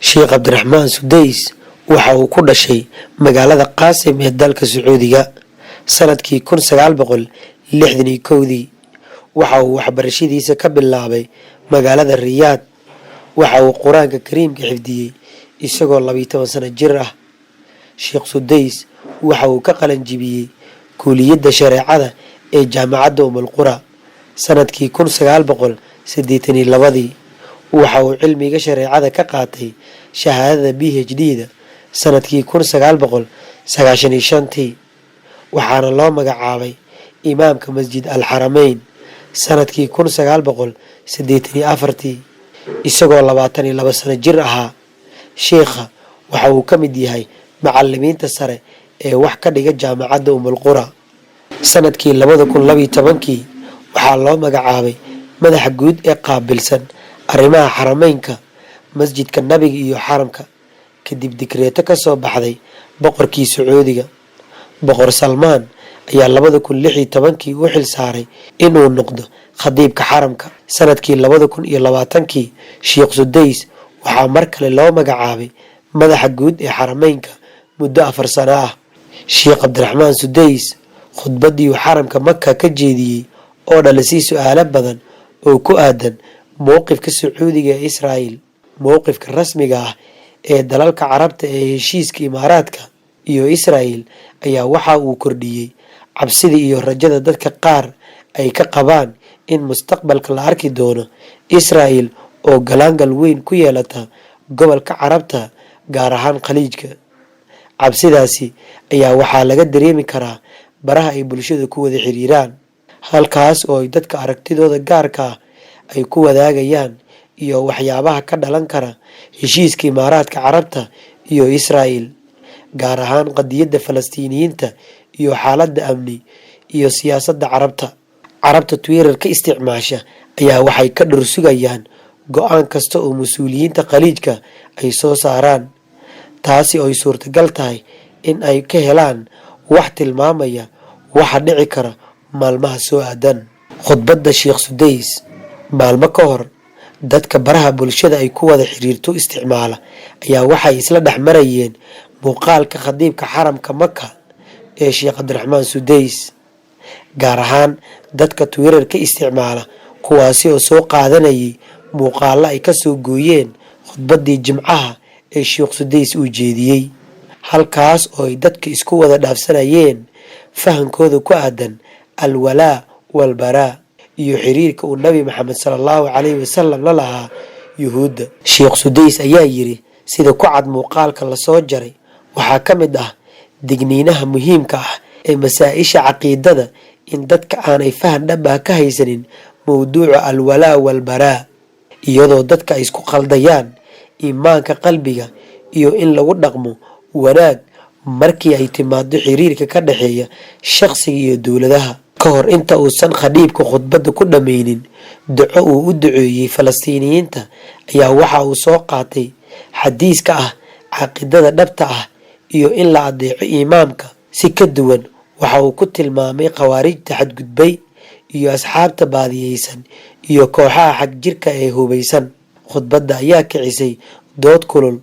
Sheekh Cabdiraxmaan Sudays waxa uu ku dhashay magaalada Qaasim ee dalka Sacuudiga sanadkii 1961. waxa uu waxbarashadiisa ka bilaabay magaalada Riyaad. waxa uu Quraanka Kariimka xifdiyay isagoo 12 sano jir ah. Sheekh Sudays waxa uu ka qalan jibiyay kulliyadda shareecada ee jaamacadda Qura sanadkii 1982. waxa uu cilmiga shareecada ka qaatay shahaadada PhD-da sanadkii 1995. waxaana loo magacaabay imaamka Masjid Al-Haramayn sanadkii 1984 isagoo 22 sano jir ahaa. Sheekha waxa uu ka mid yahay macallimiinta sare ee wax ka dhiga jaamacadda Qura. sanadkii 2012 waxaa loo magacaabay madaxa guud ee qaabilsan arrimaha xarameynka, masjidka nabiga iyo xaramka kadib dikreeto ka soo baxday boqorkii Sacuudiga. boqor Salmaan ayaa 2016 u xil saaray inuu noqdo khadiibka xaramka. sanadkii 2020 Sheekh Sudays waxaa mar kale loo magacaabay madaxa guud ee xarameynka muddo 4 sano ah. Sheekh Cabdiraxmaan Sudays khudbadii uu xaramka Makka ka jeediyay oo dhalisay su'aalo badan oo ku aadan mowqifka Sacuudiga ee Israa'iil. mowqifka rasmiga ah ee dalalka Carabta ee heshiiska Imaaraadka iyo Israa'iil ayaa waxa uu kordhiyay cabsida iyo rajada dadka qaar ay ka qabaan in mustaqbalka la arki doono Israa'iil oo galaangal weyn ku yeelata gobolka Carabta gaar ahaan Khaliijka. cabsidaasi ayaa waxaa laga dareemi karaa baraha ay bulshada ku wada xiriiraan, halkaas oo ay dadka aragtidooda gaarka ah ay ku wadaagayaan iyo waxyaabaha ka dhalan kara heshiiska Imaaraadka Carabta iyo Israa'iil, gaar ahaan qadiyadda Falastiiniyiinta iyo xaaladda amni iyo siyaasadda Carabta. Twitter ka isticmaasha ayaa waxay ka dhursugayaan go'aan kasta oo mas'uuliyiinta Khaliijka ay soo saaraan, taasi oo ay suurtagal tahay in ay ka helaan wax tilmaamaya waxa dhici kara maalmaha soo aadan. khudbadda Sheekh Sudays maalmo ka hor dadka baraha bulshada ay ku wada xiriirto isticmaala ayaa waxay isla dhexmarayeen muuqaalka khadiibka xaramka Makka ee Sheekh Cabdiraxmaan Sudays, gaar ahaan dadka Twitter ka isticmaala kuwaasi oo soo qaadanayay muuqaalo ay ka soo gooyeen khudbaddii Jimcaha ee Sheekh Sudays uu jeediyay, halkaas oo ay dadka isku wada dhaafsanayeen fahankooda ku aadan al-walaa wal-baraa iyo xiriirka uu Nabi Maxamed sallallahu alayhi wasallam la lahaa Yuhuudda. Sheekh Sudays ayaa yiri sida ku cad muuqaalka la soo jaray waxaa ka mid ah digniinaha muhiimka ah ee masaa'isha caqiidada in dadka aanay fahan dhab ah ka haysanin mowduuca al-walaa wal-baraa, iyadoo dadka ay isku qaldayaan iimaanka qalbiga iyo in lagu dhaqmo wanaag markii ay timaado xiriirka ka dhaxeeya shakhsiga iyo dowladaha. ka hor inta uusan khadiibka khudbadda ku dhammaynin duco uu u duceeyay Falastiiniyiinta ayaa waxa uu soo qaatay xadiiska ah caqiidada dhabta ah iyo in la adeeco imaamka. si ka duwan waxa uu ku tilmaamay khawaarijta xadgudbay iyo asxaabta baadiyeysan iyo kooxaha xag jirka ee hubaysan. khudbadda ayaa kicisay dood kulul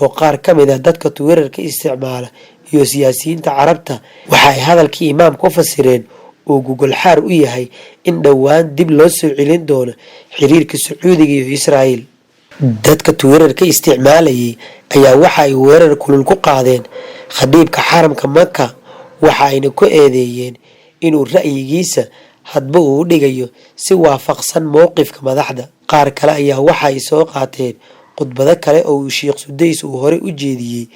oo qaar ka mid ah dadka Twitter ka isticmaala iyo siyaasiyiinta Carabta waxa ay hadalkii imaamka u fasireen oo Google xaar u yahay in dhowaan dib loo soo celin doono xiriirka Sacuudiga iyo Israa'iil. dadka Twitter ka isticmaalayay ayaa waxa ay weerar kulul ku qaadeen khadiibka xaramka Makka, waxa ayna ku eedeeyeen inuu ra'yigiisa hadba uu dhigayo si waafaqsan mowqifka madaxda. qaar kale ayaa waxa ay soo qaateen khudbado kale oo uu Sheekh Sudays uu hore u jeediyay,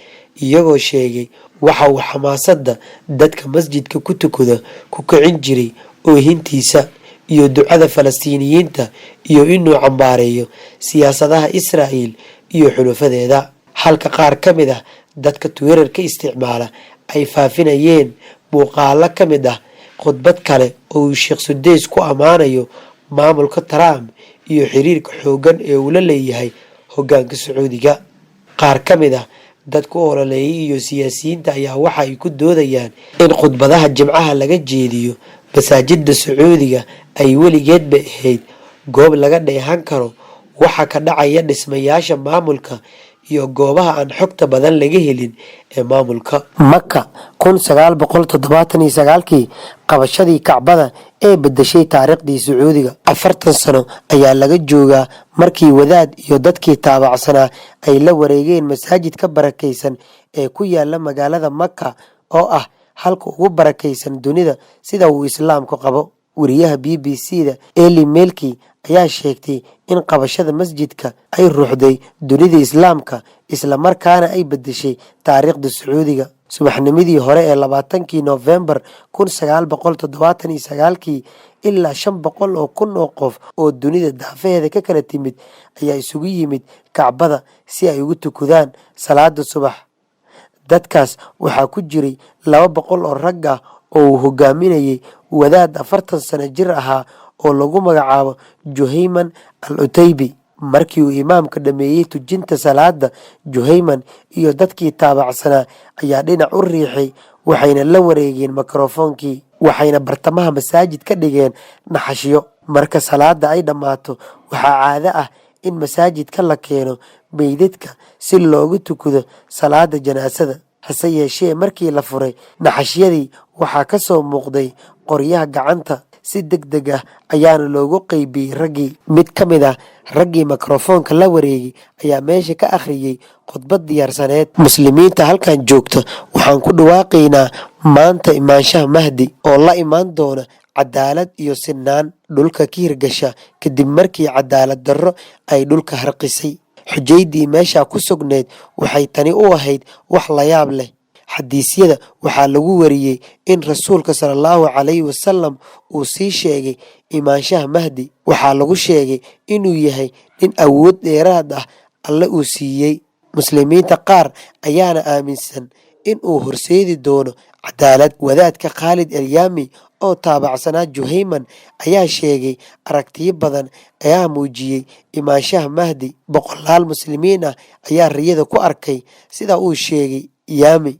iyagoo sheegay waxa uu xamaasadda dadka masjidka ku tukada ku kicin jiray oohintiisa iyo ducada Falastiiniyiinta iyo inuu cambaareeyo siyaasadaha Israa'iil iyo xulufadeeda. halka qaar ka mid ah dadka Twitter ka isticmaala ay faafinayeen muuqaalo ka mid ah khudbad kale oo uu Sheekh Sudays ku ammaanayo maamulka Trump iyo xiriirka xooggan ee uu la leeyahay hoggaanka Sacuudiga. qaar ka mid ah dadka ololeeyay iyo siyaasiyiinta ayaa waxa ay ku doodayaan in khudbadaha Jimcaha laga jeediyo masaajidda Sacuudiga ay weligeedba ahayd goob laga dheehan karo waxa ka dhacaya dhismayaasha maamulka iyo goobaha aan xogta badan laga helin ee maamulka. Maka 1979kii qabashadii Kacbada ee bedeshay taariikhdii Sacuudiga. 40 sano ayaa laga joogaa markii wadaad iyo dadkii taabacsanaa ay la wareegeen masaajidka barakeysan ee ku yaala magaalada Maka oo ah halka ugu barakeysan dunida sida uu islaamku qabo. wariyaha BBC-da Eli Melki ayaa sheegtay in qabashada masjidka ay ruuxday dunida islaamka isla markaana ay bedeshay taariikhda Sacuudiga. subaxnimadii hore ee 20kii November 1979 ilaa 500 oo kun oo qof oo dunida daafaheeda ka kala timid ayaa isugu yimid Kacbada si ay ugu tukadaan salaada subax. dadkaas waxaa ku jiray 200 oo rag ah oo uu hogaaminayay wadaad 40 sano jir ahaa oo lagu magacaabo Juhayman al-Utaybi. markii uu imaamka dhameeyay tujinta salaada, Juhayman iyo dadkii taabacsanaa ayaa dhinac u riixay, waxayna la wareegeen mikrofoonkii, waxayna bartamaha masaajid ka dhigeen naxashyo. marka salaada ay dhammaato, waxaa caado ah in masaajidka la keeno meydadka si loogu tukado salaada janaasada. hase yeeshee markii la furay naxashyadii, waxaa ka soo muuqday qoryaha gacanta. si degdeg ah ayaana loogu qaybiyey raggii. mid ka mid ah raggii mikrofoonka la wareegay ayaa meesha ka akhriyay khudbad diyaarsaneed. muslimiinta halkan joogta, waxaan ku dhawaaqaynaa maanta imaanshaha Mahdi oo la imaan doona cadaalad iyo sinaan dhulka ka hirgasha kadib markii cadaalad darro ay dhulka harqisay. xujaydii meesha ku sugnayd waxay tani u ahayd wax la yaab leh. xadiisyada waxaa lagu wariyey in rasuulka sallallahu calayhi wasallam uu sii sheegay imaanshaha Mahdi. waxaa lagu sheegay inuu yahay nin awood dheeraad ah alle uu siiyey. muslimiinta qaar ayaana aaminsan in uu horseedi doono cadaalad. wadaadka Khalid al-Yami oo taabacsanaa Juhayman ayaa sheegay aragtiyo badan ayaa muujiyey imaanshaha Mahdi. boqolaal muslimiin ah ayaa riyada ku arkay sida uu sheegay Yami.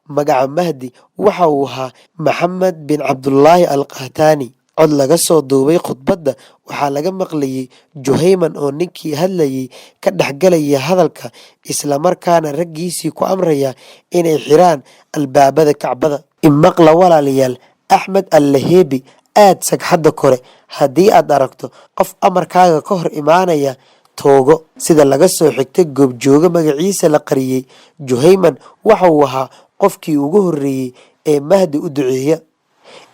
magaca Mahdi waxa uu ahaa Maxamed bin Cabdullaahi al-Qahtani. cod laga soo duubay khudbadda waxaa laga maqlayay Juhayman oo ninkii hadlayay ka dhexgalaya hadalka, isla markaana raggiisii ku amraya inay xiraan albaabada Kacbada. imaqla walaalayaal, Axmed al-Lahebi aad sagxadda kore. haddii aad aragto qof amarkaaga ka hor imaanaya, toogo. sida laga soo xigtay goobjooga magaciisa la qariyey, Juhayman waxa uu ahaa qofkii ugu horreeyey ee Mahdi u duceeya.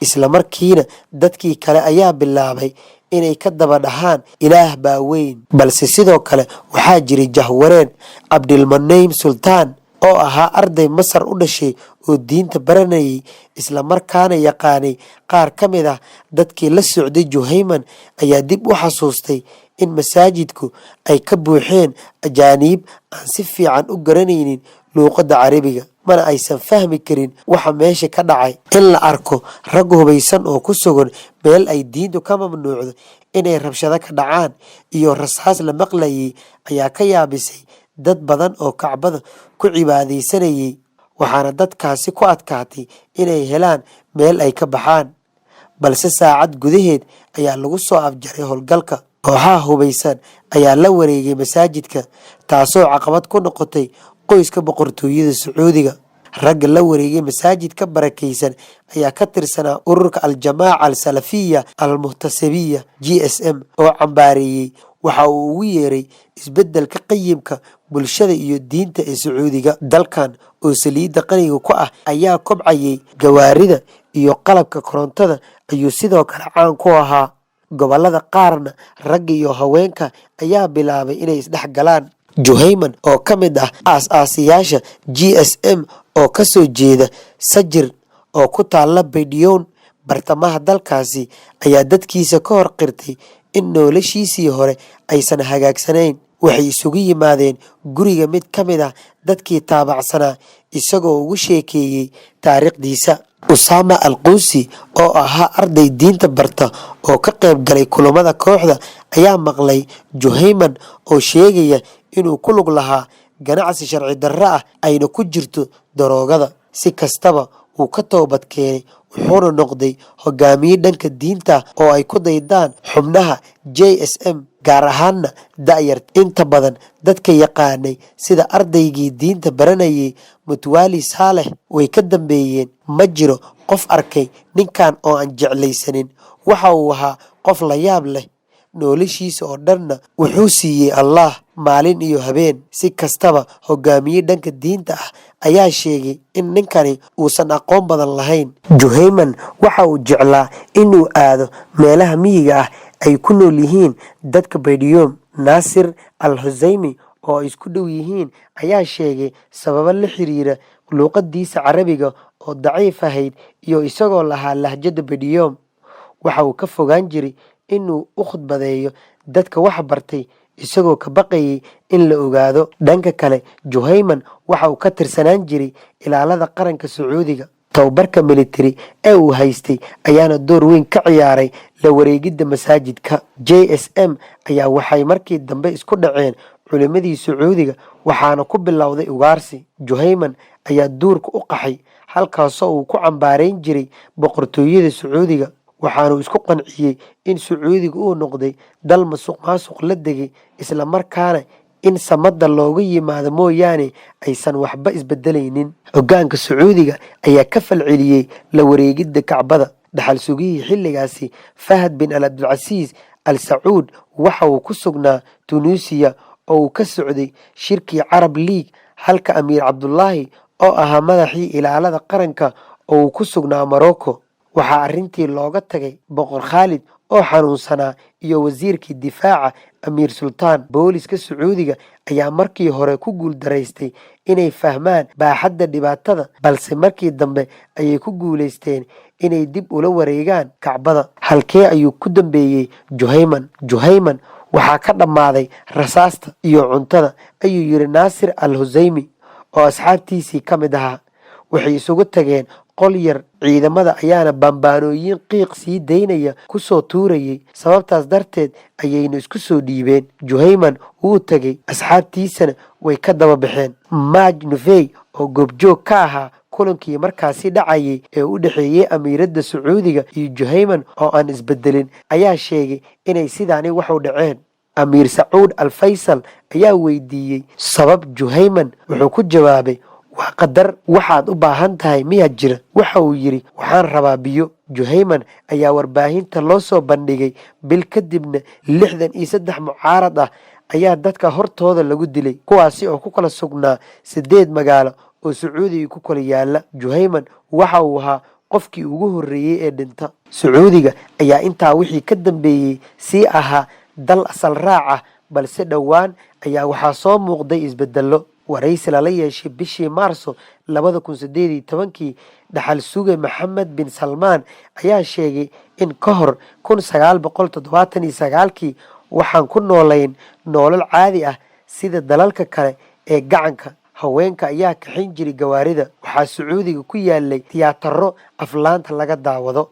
isla markiina dadkii kale ayaa bilaabay inay ka daba dhahaan ilaah baa weyn. balse sidoo kale waxaa jiray jahwareen. Cabdilmunaym Sultaan oo ahaa arday Masar u dhashay oo diinta baranayay isla markaana yaqaanay qaar ka mid ah dadkii la socday Juhayman ayaa dib u xasuustay in masaajidku ay ka buuxeen ajaaniib aan si fiican u garanaynin luuqadda Carabiga, mana aysan fahmi karin waxa meesha ka dhacay. in la arko rag hubaysan oo ku sugan meel ay diintu ka mamnuucdo inay rabshado ka dhacaan iyo rasaas la maqlayay ayaa ka yaabisay dad badan oo Kacbada ku cibaadaysanayay. waxaana dadkaasi ku adkaatay inay helaan meel ay ka baxaan. balse saacad gudaheed ayaa lagu soo afjaray howlgalka. kooxaha hubaysan ayaa la wareegay masaajidka, taasoo caqabad ku noqotay qoyska boqortooyada Sacuudiga. ragga la wareegay masaajidka barakeysan ayaa ka tirsanaa ururka al-Jamaaca al-Salafiya al-Muhtasibiya GSM oo cambaareeyey waxa uu ugu yeeray isbeddelka qayimka bulshada iyo diinta ee Sacuudiga. dalkan oo saliidda qaniga ku ah ayaa kobcayay, gawaarida iyo qalabka korontada ayuu sidoo kale caan ku ahaa. gobolada qaarna ragga iyo haweenka ayaa bilaabay inay isdhex galaan. Juhayman oo ka mid ah aas-aasiyaasha GSM oo ka soo jeeda Sajir oo ku taalla Baydiyoon bartamaha dalkaasi ayaa dadkiisa ka hor qirtay in noloshiisii hore aysan hagaagsanayn. waxay isugu yimaadeen guriga mid ka mid ah dadkii taabacsanaa isagoo ugu sheekeeyey taariikhdiisa. Usama al-Qusi oo ahaa arday diinta barta oo ka qayb galay kulamada kooxda ayaa maqlay Juhayman oo sheegaya inuu ku lug lahaa ganacsi sharci darro ah ayna ku jirto daroogada. si kastaba wuu ka toobad keenay, wuxuuna noqday hogaamiye dhanka diinta oo ay ku daydaan xubnaha JSM. gaar ahaanna da'yar. Inta badan dadka yaqaanay sida ardaygii diinta baranayay Mutwali Saalex way ka dambeeyeen. Ma jiro qof arkay ninkan oo aan jeclaysanin. Waxa uu ahaa qof la yaab leh, noloshiisa oo dhanna wuxuu siiyey Allah maalin iyo habeen. Si kastaba, hogaamiye dhanka diinta ah ayaa sheegay in ninkani uusan aqoon badan lahayn. Juhayman waxa uu jeclaa inuu aado meelaha miyiga ah ay ku nool yihiin dadka Badiyoom. Naasir al-Husaymi oo ay isku dhow yihiin ayaa sheegay sababo la xiriira luuqadiisa Carabiga oo daciif ahayd iyo isagoo lahaa lahjada Badiyoom. Waxa uu ka fogaan jiray inuu u khudbadeeyo dadka wax bartay isagoo ka baqayay in la ogaado. Dhanka kale, Juhayman waxa uu ka tirsanaan jiray ilaalada qaranka Sacuudiga. Tababarka militari ee uu haystay ayaana door weyn ka ciyaaray la wareegidda masaajidka. JSM ayaa waxay markii dambe isku dhaceen culimadii Sacuudiga waxaana ku bilowday ugaarsi. Juhayman ayaa duurka u qaxay halkaasoo uu ku cambaareyn jiray boqortooyada Sacuudiga, waxaanu isku qanciyey in Sacuudiga uu noqday dal musuqmaasuq la degay, isla markaana in samada looga yimaado mooyaane aysan waxba isbedelaynin. Hogaanka Sacuudiga ayaa ka falceliyey la wareegidda Kacbada. Dhaxal sugihii xilligaasi Fahad bin Abdulcasiis al Sacuud waxa uu ku sugnaa Tunisia oo uu ka socday shirkii Carab League, halka Amiir Cabdullaahi oo ahaa madaxii ilaalada qaranka oo uu ku sugnaa Morocco. Waxaa arrintii looga tagay boqor Khalid oo xanuunsanaa iyo wasiirkii difaaca Amiir Sultaan. Booliska Sacuudiga ayaa markii hore ku guuldaraystay inay fahmaan baaxadda dhibaatada, balse markii dambe ayay ku guulaysteen inay dib ula wareegaan Kacbada. Halkee ayuu ku dambeeyey Juhayman? Juhayman waxaa ka dhammaaday rasaasta iyo cuntada, ayuu yiri Naasir al-Husaymi oo asxaabtiisii ka mid ahaa. Waxay isugu tageen qol yar, ciidamada ayaana bambaanooyin qiiq sii daynaya kusoo tuurayay. Sababtaas darteed ayayna isku soo dhiibeen. Juhayman wuu tegay, asxaabtiisana way ka daba baxeen. Maj Nufey oo goobjoog ka ahaa kulankii markaasi dhacayay ee u dhexeeyey amiiradda Sacuudiga iyo Juhayman oo aan isbedelin ayaa sheegay inay sidaani wax u dhaceen. Amiir Sacuud al-Faysal ayaa weydiiyey sabab. Juhayman wuxuu ku jawaabay, waa qadar, waxaad u baahan tahay miyaa jira? Waxa uu yidhi, waxaan rabaa biyo. Juhayman ayaa warbaahinta loo soo bandhigay bil kadibna 63 mucaarad ah ayaa dadka hortooda lagu dilay, kuwaasi oo ku kala sugnaa 8 magaalo oo Sacuudiga ku kala yaala. Juhayman waxa uu ahaa qofkii ugu horreeyey ee dhinta. Sacuudiga ayaa intaa wixii ka dambeeyey sii ahaa dal asal raac ah, balse dhowaan ayaa waxaa soo muuqday isbedelo. Waraysi lala yeeshay bishii Maarso 2018, dhaxal suge Maxamed bin Salmaan ayaa sheegay in ka hor 1979 waxaan ku noolayn nolol caadi ah sida dalalka kale ee gacanka. Haweenka ayaa kaxin jiray gawaarida. Waxaa Sacuudiga ku yaalay tiyaataro aflaanta laga daawado.